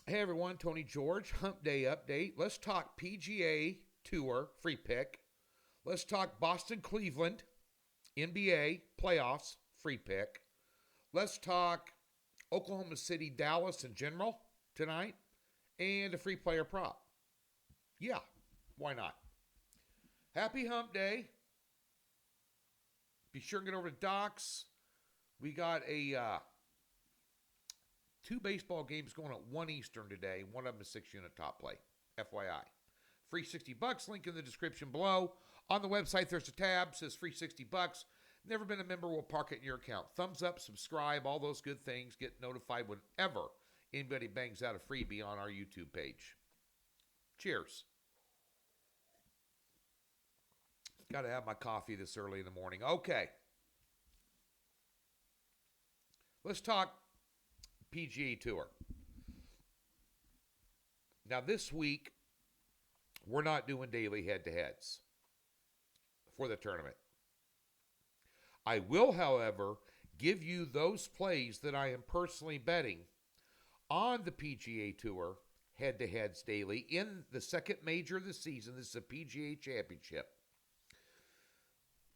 Hey everyone, Tony George, Hump Day Update. Let's talk PGA Tour, free pick. Let's talk Boston Cleveland NBA playoffs, free pick. Let's talk Oklahoma City Dallas in general tonight and a free player prop. Yeah, why not? Happy Hump Day. Be sure to get over to Docs. We got two baseball games going at 1 Eastern today. One of them is 6-unit top play. FYI. Free $60. Link in the description below. On the website, there's a tab says free $60. Never been a member, we'll park it in your account. Thumbs up, subscribe, all those good things. Get notified whenever anybody bangs out a freebie on our YouTube page. Cheers. Got to have my coffee this early in the morning. Okay. Let's talk PGA Tour. Now, this week, we're not doing daily head-to-heads for the tournament. I will, however, give you those plays that I am personally betting on the PGA Tour head-to-heads daily in the second major of the season. This is a PGA Championship.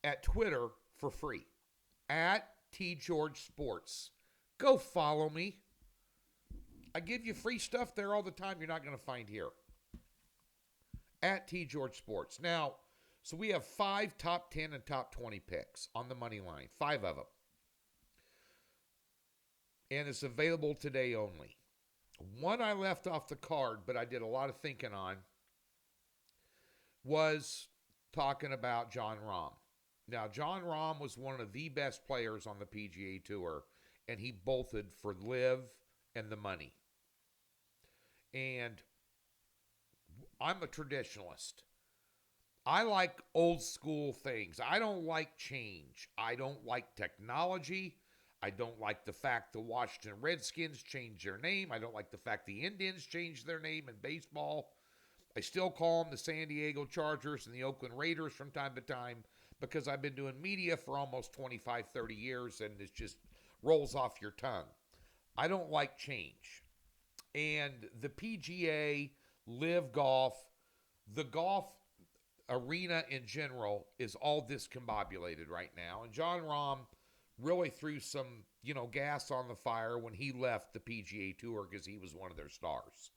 At Twitter for free. At TGeorgeSports. Go follow me. I give you free stuff there all the time you're not going to find here. At TGeorgeSports. Now, so we have 5 top 10 and top 20 picks on the money line. 5 of them. And it's available today only. One I left off the card, but I did a lot of thinking on, was talking about Jon Rahm. Now, Jon Rahm was one of the best players on the PGA Tour, and he bolted for LIV and the money. And I'm a traditionalist. I like old school things. I don't like change. I don't like technology. I don't like the fact the Washington Redskins changed their name. I don't like the fact the Indians changed their name in baseball. I still call them the San Diego Chargers and the Oakland Raiders from time to time because I've been doing media for almost 25, 30 years and it just rolls off your tongue. I don't like change. And the PGA, LIV Golf, the golf arena in general is all discombobulated right now. And Jon Rahm really threw some, gas on the fire when he left the PGA Tour because he was one of their stars.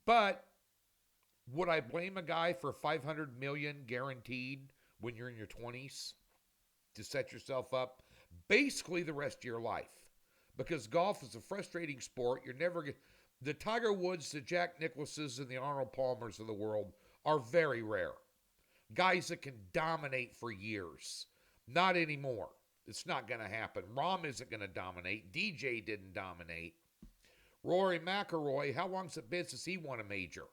But would I blame a guy for $500 million guaranteed when you're in your 20s to set yourself up basically the rest of your life? Because golf is a frustrating sport. You're never the Tiger Woods, the Jack Nicklauses, and the Arnold Palmers of the world are very rare. Guys that can dominate for years. Not anymore. It's not going to happen. Rahm isn't going to dominate. DJ didn't dominate. Rory McIlroy, how long's it been since he won a major?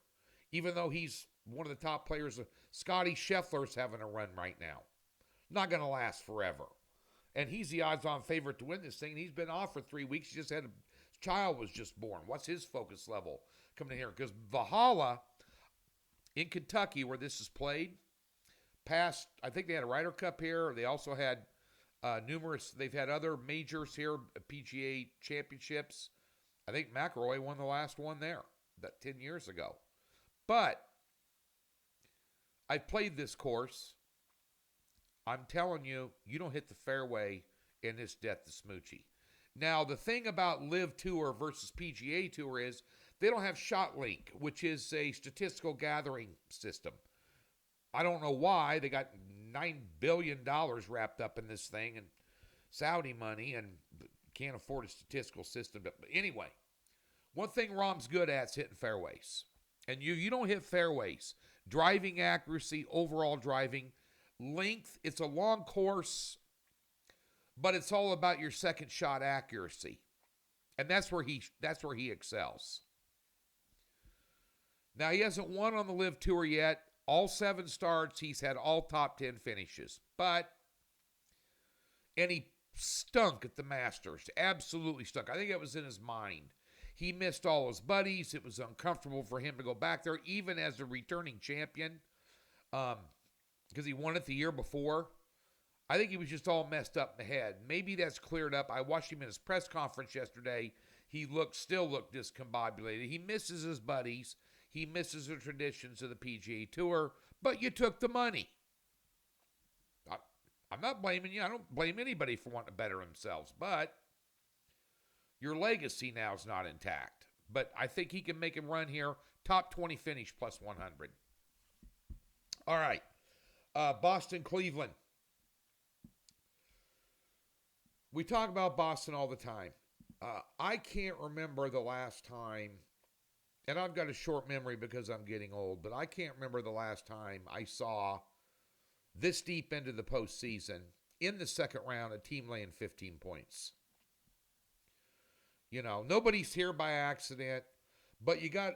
Even though he's one of the top players. Scotty Scheffler's having a run right now. Not going to last forever. And he's the odds-on favorite to win this thing. And he's been off for 3 weeks. He just had his child was just born. What's his focus level coming in here? Because Valhalla in Kentucky, where this is played, past, I think they had a Ryder Cup here. They also had they've had other majors here, PGA championships. I think McIlroy won the last one there, that 10 years ago. But I played this course. I'm telling you, you don't hit the fairway in this Death to Smoochie. Now, the thing about LIV Tour versus PGA Tour is they don't have ShotLink, which is a statistical gathering system. I don't know why. They got $9 billion wrapped up in this thing and Saudi money and can't afford a statistical system. But anyway, one thing Rahm's good at is hitting fairways. And you don't hit fairways. Driving accuracy, overall driving, length, it's a long course, but it's all about your second shot accuracy. And that's where he excels. Now, he hasn't won on the LIV Tour yet. All 7 starts, he's had all top 10 finishes. And he stunk at the Masters. Absolutely stunk. I think it was in his mind. He missed all his buddies. It was uncomfortable for him to go back there, even as a returning champion, because he won it the year before. I think he was just all messed up in the head. Maybe that's cleared up. I watched him in his press conference yesterday. He still looked discombobulated. He misses his buddies. He misses the traditions of the PGA Tour, but you took the money. I'm not blaming you. I don't blame anybody for wanting to better themselves, but your legacy now is not intact. But I think he can make him run here. Top 20 finish plus 100. All right. Boston, Cleveland. We talk about Boston all the time. I can't remember the last time, and I've got a short memory because I'm getting old, but I can't remember the last time I saw this deep into the postseason, in the second round, a team laying 15 points. You know, nobody's here by accident, but you got...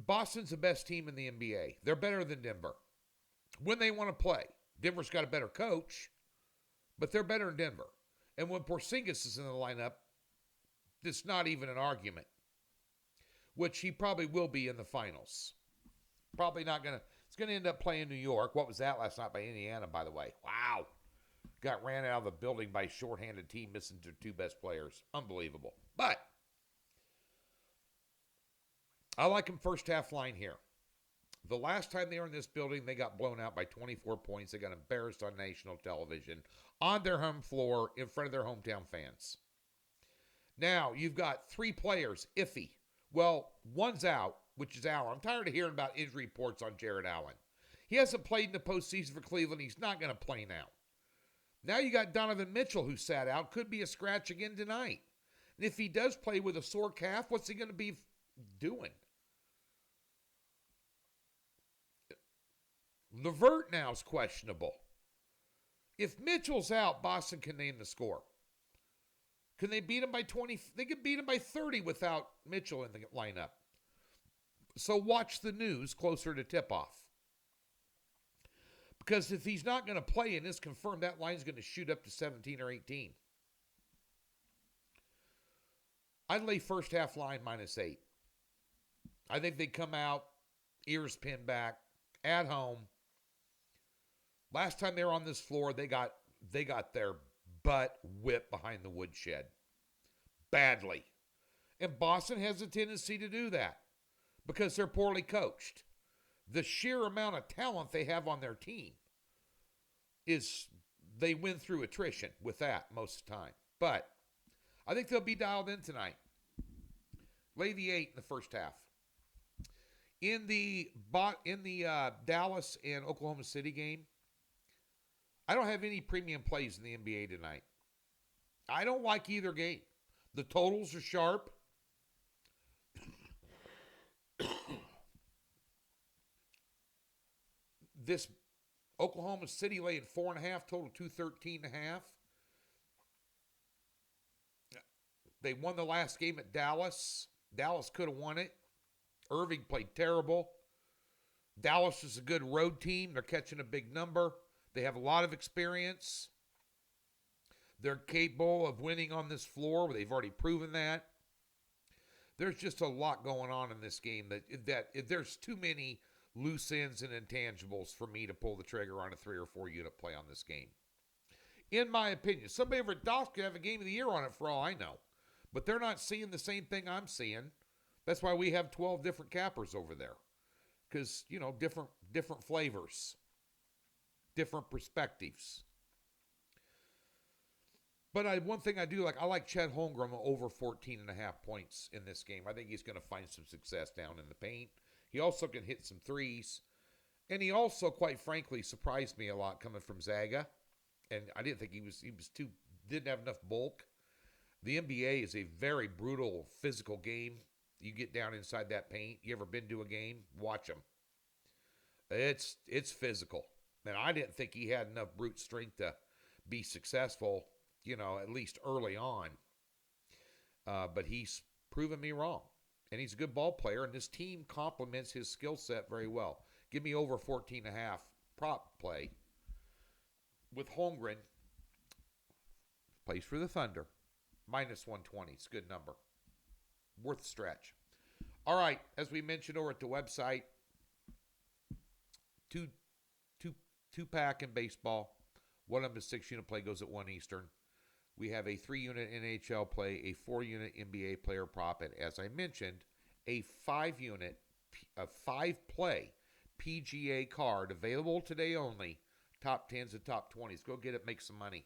Boston's the best team in the NBA. They're better than Denver when they want to play. Denver's got a better coach, but they're better than Denver. And when Porzingis is in the lineup, it's not even an argument, which he probably will be in the finals. Probably not going to. It's going to end up playing New York. What was that last night by Indiana, by the way? Wow. Got ran out of the building by a shorthanded team, missing their two best players. Unbelievable. But I like them first half line here. The last time they were in this building, they got blown out by 24 points. They got embarrassed on national television, on their home floor, in front of their hometown fans. Now, you've got three players, iffy. Well, one's out, which is Allen. I'm tired of hearing about injury reports on Jared Allen. He hasn't played in the postseason for Cleveland. He's not going to play now. Now you got Donovan Mitchell, who sat out. Could be a scratch again tonight. And if he does play with a sore calf, what's he going to be doing? LeVert now is questionable. If Mitchell's out, Boston can name the score. Can they beat him by 20? They could beat him by 30 without Mitchell in the lineup. So watch the news closer to tip-off. Because if he's not going to play and it's confirmed, that line's going to shoot up to 17 or 18. I'd lay first half line -8. I think they come out, ears pinned back, at home. Last time they were on this floor, they got their butt whipped behind the woodshed. Badly. And Boston has a tendency to do that because they're poorly coached. The sheer amount of talent they have on their team is they win through attrition with that most of the time. But I think they'll be dialed in tonight. Lay the 8 in the first half. In the Dallas and Oklahoma City game, I don't have any premium plays in the NBA tonight. I don't like either game. The totals are sharp. This Oklahoma City laying 4.5, total 213.5. They won the last game at Dallas. Dallas could have won it. Irving played terrible. Dallas is a good road team. They're catching a big number. They have a lot of experience. They're capable of winning on this floor. They've already proven that. There's just a lot going on in this game that there's too many loose ends and intangibles for me to pull the trigger on a 3 or 4 unit play on this game. In my opinion, somebody over at Doss could have a game of the year on it for all I know. But they're not seeing the same thing I'm seeing. That's why we have 12 different cappers over there. Because, different flavors. Different perspectives. But one thing I do like, I like Chet Holmgren over 14.5 points in this game. I think he's going to find some success down in the paint. He also can hit some threes. And he also, quite frankly, surprised me a lot coming from Zaga. And I didn't think didn't have enough bulk. The NBA is a very brutal, physical game. You get down inside that paint. You ever been to a game? Watch them. It's physical. And I didn't think he had enough brute strength to be successful, at least early on. But he's proven me wrong. And he's a good ball player, and this team complements his skill set very well. Give me over 14.5 prop play. With Holmgren, plays for the Thunder. -120. It's a good number. Worth the stretch. All right, as we mentioned over at the website, two pack in baseball. One of them is 6 unit play, goes at 1 Eastern. We have a 3-unit NHL play, a 4-unit NBA player prop, and as I mentioned, a 5-unit, a 5-play PGA card available today only. Top 10s and top 20s. Go get it, make some money.